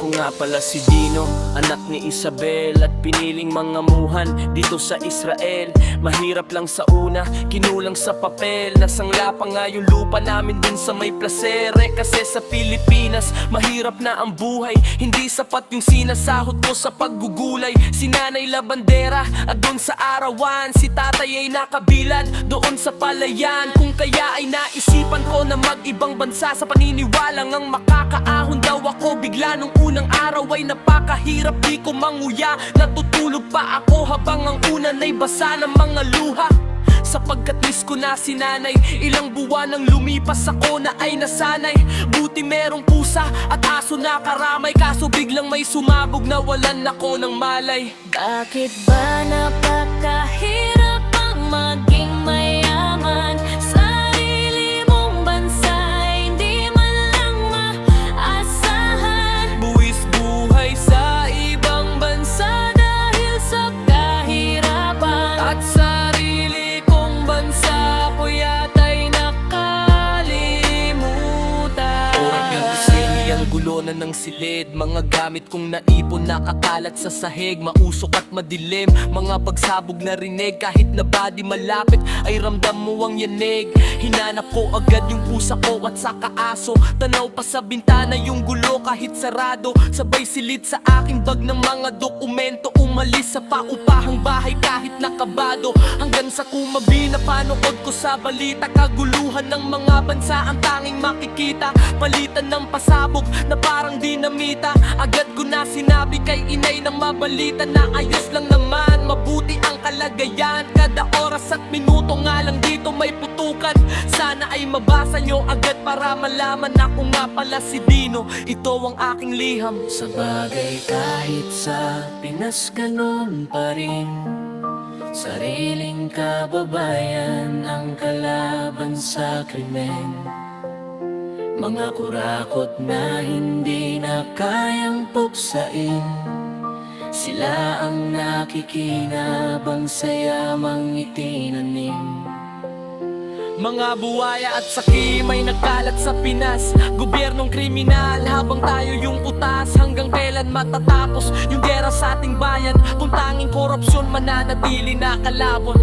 Ako nga pala si Dino, anak ni Isabel at piniling mangamuhan dito sa Israel. Mahirap lang sa una, kinulang sa papel. Nasangla pa nga yung lupa namin dun sa may plasere. Kasi sa Pilipinas, mahirap na ang buhay. Hindi sapat yung sinasahod ko sa paggugulay. Si nanay labandera at dun sa arawan, si tatay ay nakabilad doon sa palayan. Kung kaya ay naisipan ko na mag-ibang bansa sa paniniwalang ang makakaahon daw ako. Bigla nung unang araw ay napakahirap, di ko manguya. Natutulog pa ako habang ang unan ay basa ng mga luha. Sapagkat miss ko na si nanay, ilang buwan nang lumipas ako na ay nasanay. Buti merong pusa at aso na karamay, kaso biglang may sumabog na walan ako ng malay. Bakit ba napakahirap ang maging mayaman? Sarili mong bansa, hindi man lang maasahan. Buwis buhay sa ibang bansa Dahil sa kahirapan at sarili kong bansa ko yata'y nakalimutan. Hanggang gising ang gulo na ng silid, mga gamit kong naipon nakakalat sa sahig. Mausok at madilim, mga pagsabog na rinig. Kahit na ba di malapit ay ramdam mo ang yanig. Hinanap ko agad yung pusa ko at saka aso. Tanaw pa sa bintana yung gulo kahit sarado. Sabay silid sa aking bag ng mga dokumento. Umalis sa paupahang bahay kahit nakabado. Hanggang sa kumabi na panood ko sa balita, kaguluhan ng mga bansa ang tanging makikita. Palitan ng pasabog na parang dinamita. Agad ko na sinabi kay inay ng mabalita na ayos lang naman, mabuti ang kalagayan. Kada oras at minuto nga lang dito may putukan. Sana ay mabasa nyo agad para malaman na ako nga pala si Dino. Ito ang aking liham. Sa bagay kahit sa Pinas ganun pa rin, sariling kababayan ang kalaban sa krimen. Mga kurakot na hindi na kayang puksain, sila ang nakikinabang sa yamang itinanim. Mga buwaya at sakim ay nagkalat sa Pinas. Gobyernong kriminal habang tayo yung utas. Hanggang kailan matatapos yung gera sa ating bayan kung tanging korupsyon mananatili na kalabon?